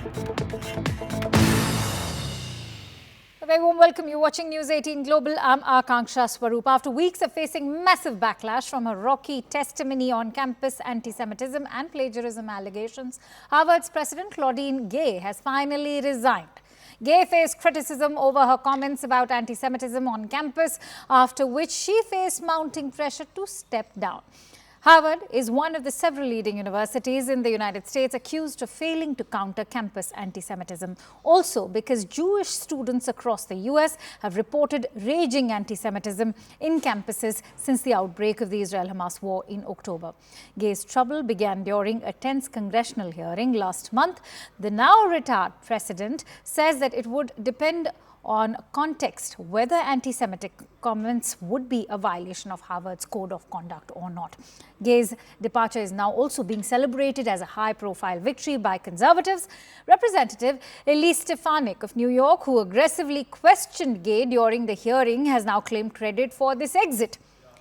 A very warm welcome. You're watching News 18 Global. I'm Akanksha Swaroop. After weeks of facing massive backlash from a rocky testimony on campus anti-Semitism and plagiarism allegations, Harvard's President Claudine Gay has finally resigned. Gay faced criticism over her comments about anti-Semitism on campus, after which she faced mounting pressure to step down. Harvard is one of the several leading universities in the United States accused of failing to counter campus anti-Semitism. Also because Jewish students across the US have reported raging anti-Semitism in campuses since the outbreak of the Israel-Hamas war in October. Gay's trouble began during a tense congressional hearing last month. The now retired president says that it would depend on context whether anti-Semitic comments would be a violation of Harvard's code of conduct or not. Gay's departure is now also being celebrated as a high-profile victory by conservatives. Representative Elise Stefanik of New York, who aggressively questioned Gay during the hearing, has now claimed credit for this exit.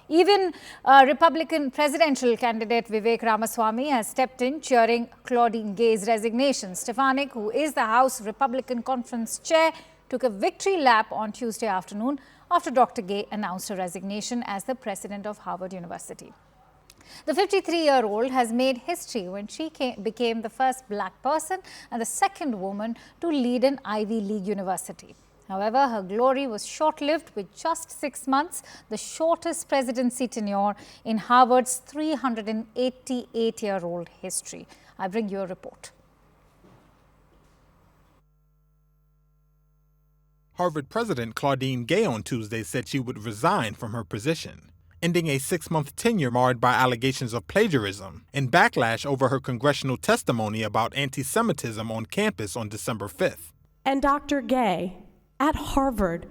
Even Republican presidential candidate Vivek Ramaswamy has stepped in, cheering Claudine Gay's resignation. Stefanik, who is the House Republican Conference chair, took a victory lap on Tuesday afternoon after Dr. Gay announced her resignation as the president of Harvard University. The 53-year-old has made history when she became the first black person and the second woman to lead an Ivy League university. However, her glory was short-lived with just 6 months, the shortest presidency tenure in Harvard's 388-year-old history. I bring you a report. Harvard President Claudine Gay on Tuesday said she would resign from her position, ending a 6-month tenure marred by allegations of plagiarism and backlash over her congressional testimony about anti-Semitism on campus on December 5th. And Dr. Gay, at Harvard,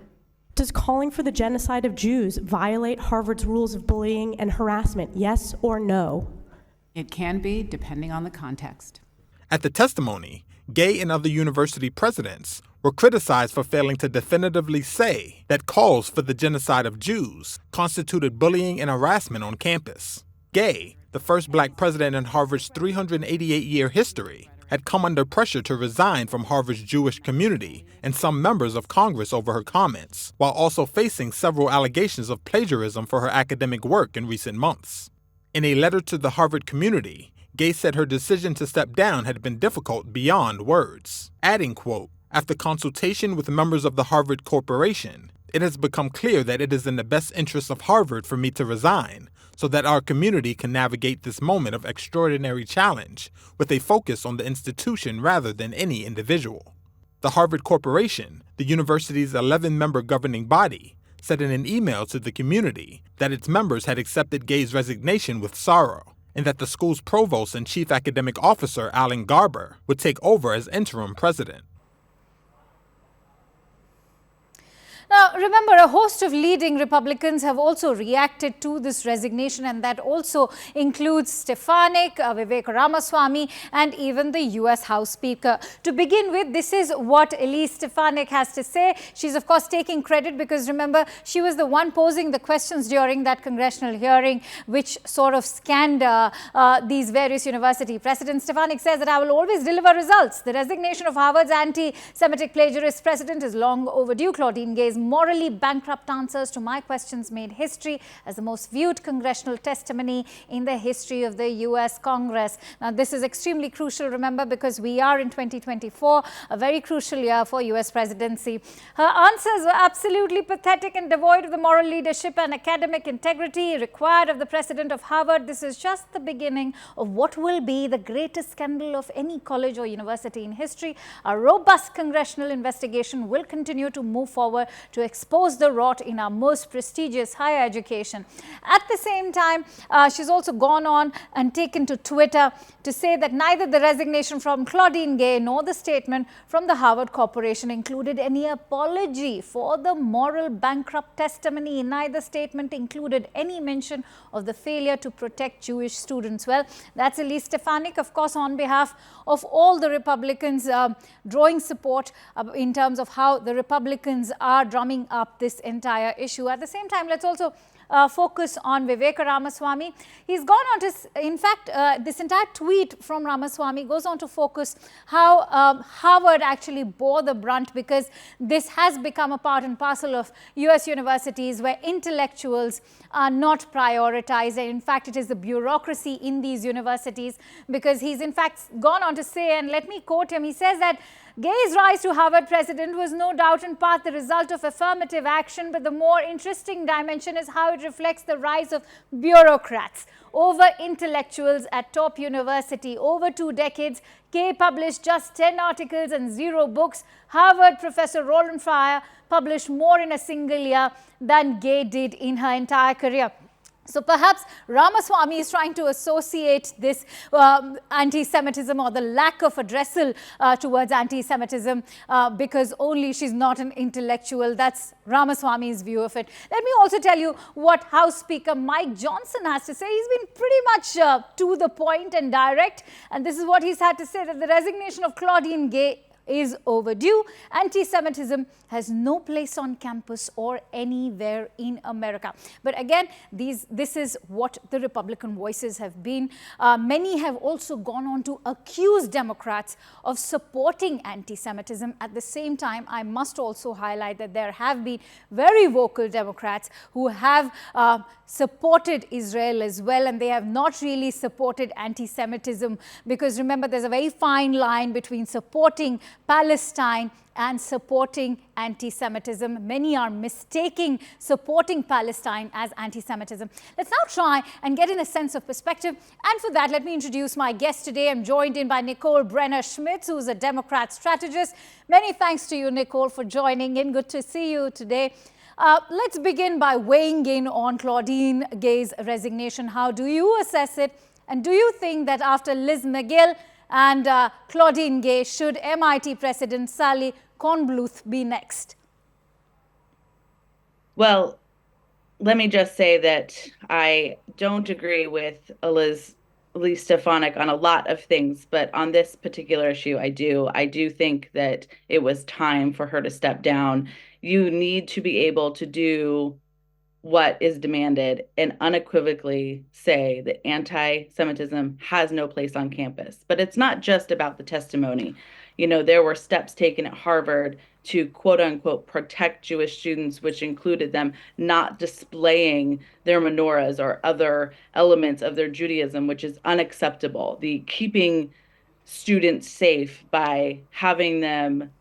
does calling for the genocide of Jews violate Harvard's rules of bullying and harassment, yes or no? It can be, depending on the context. At the testimony, Gay and other university presidents were criticized for failing to definitively say that calls for the genocide of Jews constituted bullying and harassment on campus. Gay, the first black president in Harvard's 388-year history, had come under pressure to resign from Harvard's Jewish community and some members of Congress over her comments, while also facing several allegations of plagiarism for her academic work in recent months. In a letter to the Harvard community, Gay said her decision to step down had been difficult beyond words, adding, quote, "After consultation with members of the Harvard Corporation, it has become clear that it is in the best interest of Harvard for me to resign so that our community can navigate this moment of extraordinary challenge with a focus on the institution rather than any individual." The Harvard Corporation, the university's 11-member governing body, said in an email to the community that its members had accepted Gay's resignation with sorrow, and that the school's provost and chief academic officer, Alan Garber, would take over as interim president. Now, remember, a host of leading Republicans have also reacted to this resignation, and that also includes Stefanik, Vivek Ramaswamy, and even the US House Speaker. To begin with, this is what Elise Stefanik has to say. She's, of course, taking credit because, remember, she was the one posing the questions during that congressional hearing, which sort of scanned these various university presidents. Stefanik says that I will always deliver results. The resignation of Harvard's anti-Semitic plagiarist president is long overdue. Claudine Gay's morally bankrupt answers to my questions made history as the most viewed congressional testimony in the history of the US Congress. Now, this is extremely crucial, remember, because we are in 2024, a very crucial year for US presidency. Her answers were absolutely pathetic and devoid of the moral leadership and academic integrity required of the president of Harvard. This is just the beginning of what will be the greatest scandal of any college or university in history. A robust congressional investigation will continue to move forward to expose the rot in our most prestigious higher education. At the same time, she's also gone on and taken to Twitter to say that neither the resignation from Claudine Gay nor the statement from the Harvard Corporation included any apology for the moral bankrupt testimony. Neither statement included any mention of the failure to protect Jewish students. Well, that's Elise Stefanik, of course, on behalf of all the Republicans drawing support in terms of how the Republicans are drumming up this entire issue. At the same time, let's also focus on Vivek Ramaswamy. He's gone on to, in fact, this entire tweet from Ramaswamy goes on to focus how Harvard actually bore the brunt, because this has become a part and parcel of US universities where intellectuals are not prioritized. And in fact, it is the bureaucracy in these universities, because he's in fact gone on to say, and let me quote him, he says that Gay's rise to Harvard president was no doubt in part the result of affirmative action, but the more interesting dimension is how it reflects the rise of bureaucrats over intellectuals at top university. Over 2 decades, Gay published just 10 articles and 0 books. Harvard professor Roland Fryer published more in a single year than Gay did in her entire career. So perhaps Ramaswamy is trying to associate this anti-Semitism, or the lack of addressal towards anti-Semitism, because only she's not an intellectual. That's Ramaswamy's view of it. Let me also tell you what House Speaker Mike Johnson has to say. He's been pretty much to the point and direct, and this is what he's had to say, that the resignation of Claudine Gay is overdue. Anti-Semitism has no place on campus or anywhere in America. But again, this is what the Republican voices have been. Many have also gone on to accuse Democrats of supporting anti-Semitism. At the same time, I must also highlight that there have been very vocal Democrats who have supported Israel as well, and they have not really supported anti-Semitism, because remember, there's a very fine line between supporting Palestine and supporting anti-Semitism. Many are mistaking supporting Palestine as anti-Semitism. Let's now try and get in a sense of perspective. And for that, let me introduce my guest today. I'm joined in by Nicole Brenner-Schmitz, who's a Democrat strategist. Many thanks to you, Nicole, for joining in. Good to see you today. Let's begin by weighing in on Claudine Gay's resignation. How do you assess it? And do you think that after Liz McGill and Claudine Gay, should MIT President Sally Kornbluth be next? Well, let me just say that I don't agree with Elise Stefanik on a lot of things, but on this particular issue, I do. I do think that it was time for her to step down. You need to be able to do what is demanded and unequivocally say that anti-Semitism has no place on campus. But it's not just about the testimony. You know, there were steps taken at Harvard to quote unquote protect Jewish students, which included them not displaying their menorahs or other elements of their Judaism, which is unacceptable. The keeping students safe by having them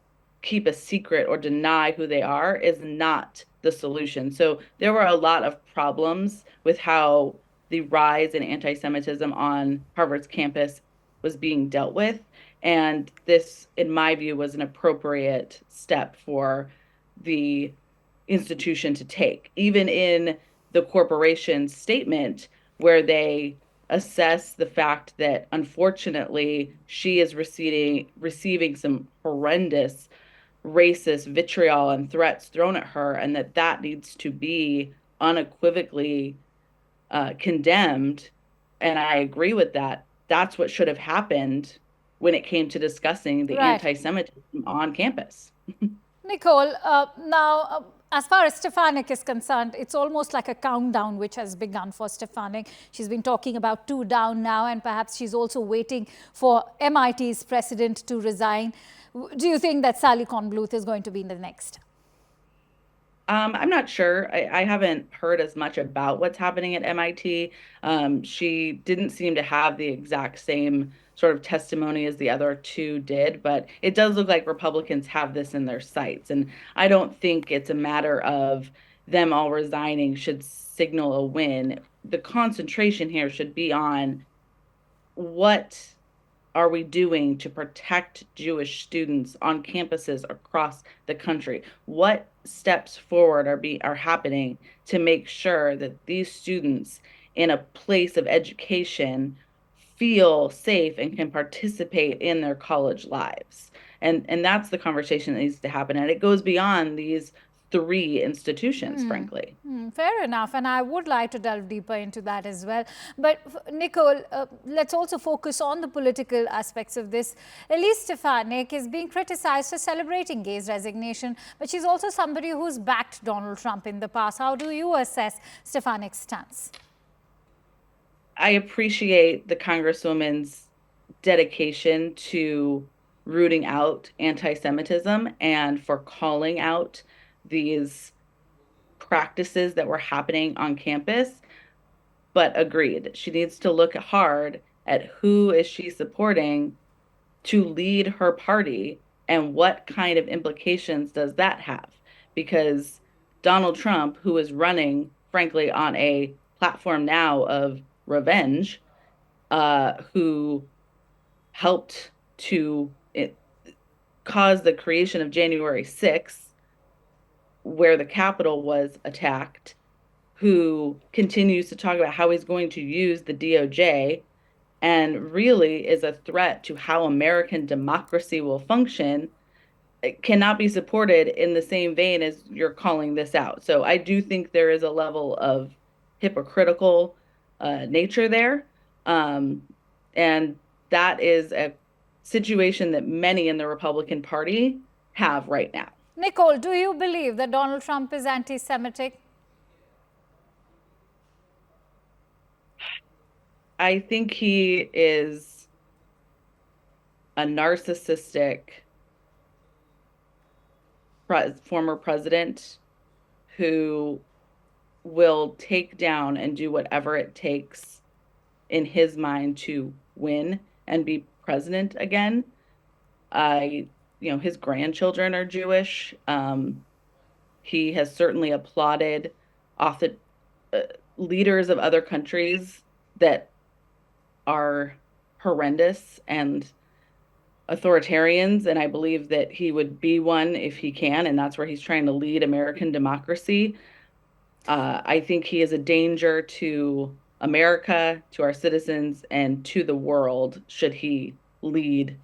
keep a secret or deny who they are is not the solution. So there were a lot of problems with how the rise in anti-Semitism on Harvard's campus was being dealt with. And this, in my view, was an appropriate step for the institution to take. Even in the corporation's statement, where they assess the fact that, unfortunately, she is receiving some horrendous racist vitriol and threats thrown at her, and that needs to be unequivocally condemned. And I agree with that. That's what should have happened when it came to discussing the anti-Semitism on campus. Nicole, now, as far as Stefanik is concerned, it's almost like a countdown which has begun for Stefanik. She's been talking about 2 down now, and perhaps she's also waiting for MIT's president to resign. Do you think that Sally Kornbluth is going to be the next? I'm not sure. I haven't heard as much about what's happening at MIT. She didn't seem to have the exact same sort of testimony as the other 2 did, but it does look like Republicans have this in their sights. And I don't think it's a matter of them all resigning should signal a win. The concentration here should be on what are we doing to protect Jewish students on campuses across the country? What steps forward are happening to make sure that these students in a place of education feel safe and can participate in their college lives? And that's the conversation that needs to happen. And it goes beyond these three institutions, frankly. Fair enough, and I would like to delve deeper into that as well. But Nicole, let's also focus on the political aspects of this. Elise Stefanik is being criticized for celebrating Gay's resignation, but she's also somebody who's backed Donald Trump in the past. How do you assess Stefanik's stance? I appreciate the Congresswoman's dedication to rooting out anti-Semitism and for calling out these practices that were happening on campus. But agreed, she needs to look hard at who is she supporting to lead her party and what kind of implications does that have? Because Donald Trump, who is running, frankly, on a platform now of revenge, who helped to cause the creation of January 6th, where the Capitol was attacked, who continues to talk about how he's going to use the DOJ and really is a threat to how American democracy will function, it cannot be supported in the same vein as you're calling this out. So I do think there is a level of hypocritical nature there. And that is a situation that many in the Republican Party have right now. Nicole, do you believe that Donald Trump is anti-Semitic? I think he is a narcissistic former president who will take down and do whatever it takes in his mind to win and be president again. His grandchildren are Jewish. He has certainly applauded leaders of other countries that are horrendous and authoritarians, and I believe that he would be one if he can, and that's where he's trying to lead American democracy. I think he is a danger to America, to our citizens, and to the world should he lead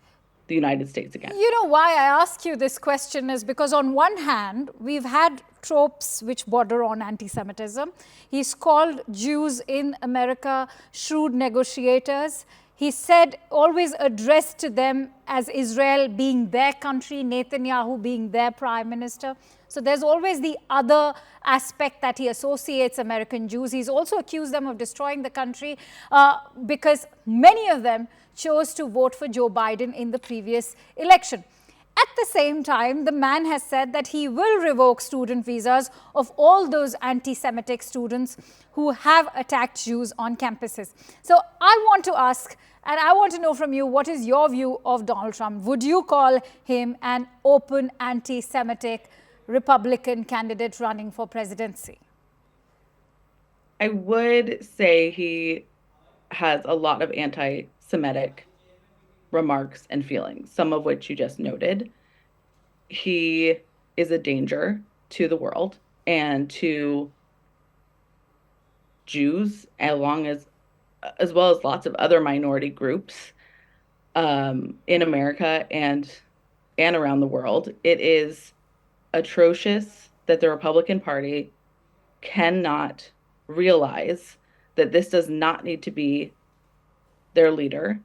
the United States again. You know why I ask you this question is because on one hand, we've had tropes which border on anti-Semitism. He's called Jews in America shrewd negotiators. He said, always addressed to them as Israel being their country, Netanyahu being their prime minister. So there's always the other aspect that he associates American Jews. He's also accused them of destroying the country because many of them chose to vote for Joe Biden in the previous election. At the same time, the man has said that he will revoke student visas of all those anti-Semitic students who have attacked Jews on campuses. So I want to ask, and I want to know from you, what is your view of Donald Trump? Would you call him an open anti-Semitic Republican candidate running for presidency? I would say he has a lot of anti-Semitic remarks and feelings, some of which you just noted. He is a danger to the world and to Jews, as well as lots of other minority groups in America and around the world. It is atrocious that the Republican Party cannot realize that this does not need to be their leader.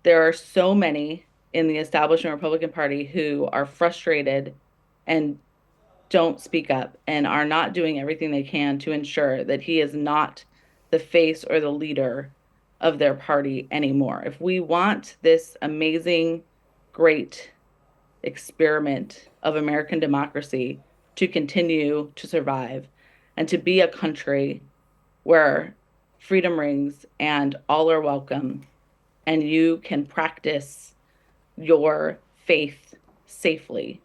There are so many in the establishment Republican Party who are frustrated and don't speak up and are not doing everything they can to ensure that he is not the face or the leader of their party anymore. If we want this amazing, great experiment of American democracy to continue to survive and to be a country where freedom rings and all are welcome and you can practice your faith safely,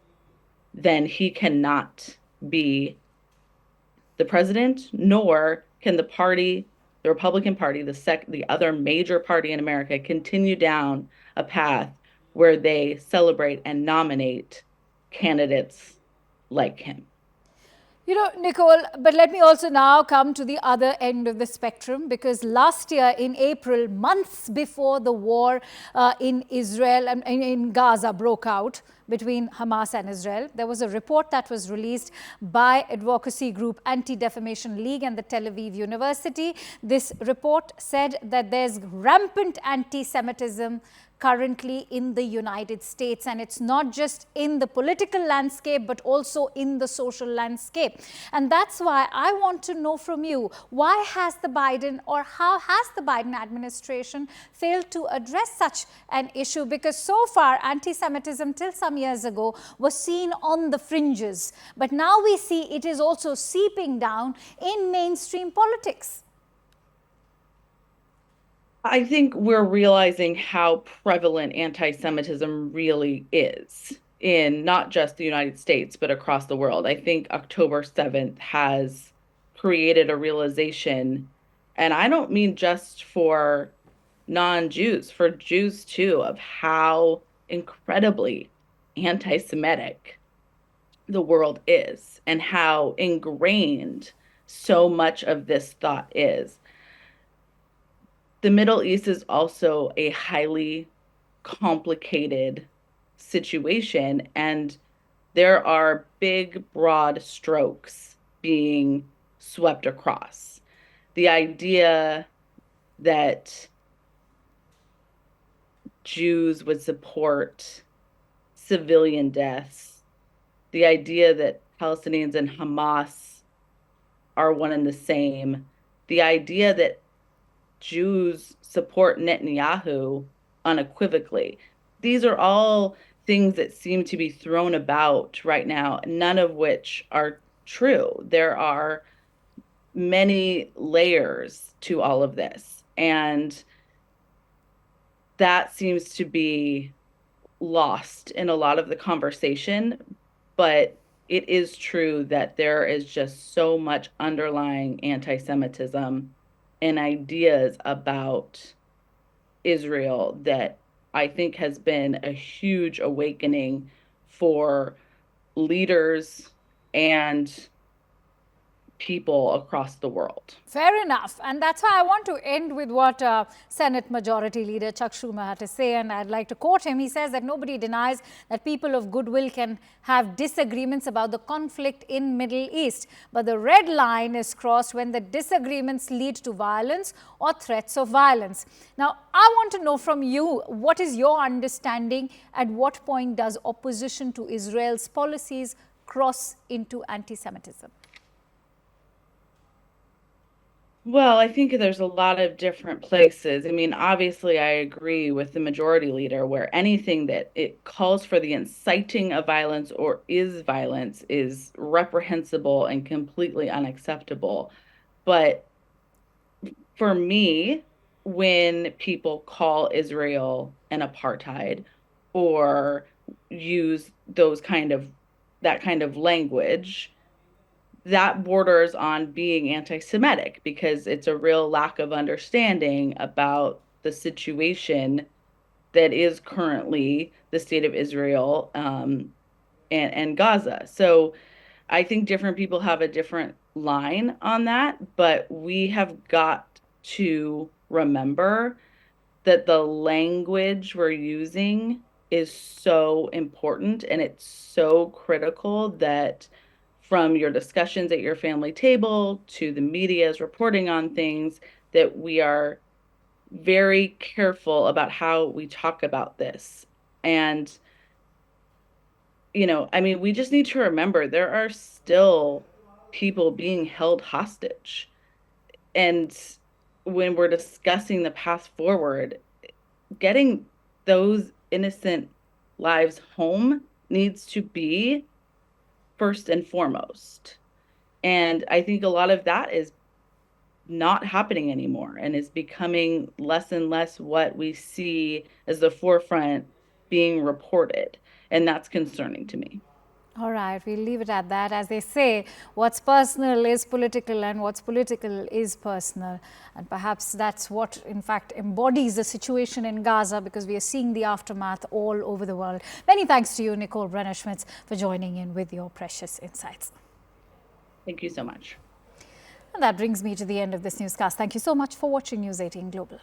then he cannot be the president, nor can the party, the Republican Party, the other major party in America, continue down a path where they celebrate and nominate candidates like him. You know, Nicole, but let me also now come to the other end of the spectrum, because last year in April, months before the war in Israel and in Gaza broke out between Hamas and Israel, there was a report that was released by advocacy group Anti-Defamation League and the Tel Aviv University. This report said that there's rampant anti-Semitism currently in the United States, and it's not just in the political landscape but also in the social landscape. And that's why I want to know from you, why has the Biden, or how has the Biden administration failed to address such an issue? Because so far anti-Semitism till some years ago was seen on the fringes, but now we see it is also seeping down in mainstream politics. I think we're realizing how prevalent anti-Semitism really is in not just the United States, but across the world. I think October 7th has created a realization, and I don't mean just for non-Jews, for Jews too, of how incredibly anti-Semitic the world is and how ingrained so much of this thought is. The Middle East is also a highly complicated situation, and there are big, broad strokes being swept across. The idea that Jews would support civilian deaths, the idea that Palestinians and Hamas are one and the same, the idea that Jews support Netanyahu unequivocally. These are all things that seem to be thrown about right now, none of which are true. There are many layers to all of this, and that seems to be lost in a lot of the conversation. But it is true that there is just so much underlying anti-Semitism and ideas about Israel that I think has been a huge awakening for leaders and people across the world. Fair enough. And that's why I want to end with what Senate Majority Leader Chuck Schumer had to say, and I'd like to quote him. He says that nobody denies that people of goodwill can have disagreements about the conflict in Middle East, but the red line is crossed when the disagreements lead to violence or threats of violence. Now, I want to know from you, what is your understanding? At what point does opposition to Israel's policies cross into anti-Semitism? Well, I think there's a lot of different places. I mean, obviously, I agree with the majority leader where anything that it calls for the inciting of violence or is violence is reprehensible and completely unacceptable. But for me, when people call Israel an apartheid or use that kind of language, that borders on being anti-Semitic, because it's a real lack of understanding about the situation that is currently the state of Israel and Gaza. So I think different people have a different line on that, but we have got to remember that the language we're using is so important, and it's so critical that from your discussions at your family table to the media's reporting on things, that we are very careful about how we talk about this. And, you know, I mean, we just need to remember there are still people being held hostage. And when we're discussing the path forward, getting those innocent lives home needs to be first and foremost. And I think a lot of that is not happening anymore and is becoming less and less what we see as the forefront being reported. And that's concerning to me. All right, we'll leave it at that. As they say, what's personal is political and what's political is personal. And perhaps that's what, in fact, embodies the situation in Gaza, because we are seeing the aftermath all over the world. Many thanks to you, Nicole Brenner-Schmitz, for joining in with your precious insights. Thank you so much. And that brings me to the end of this newscast. Thank you so much for watching News 18 Global.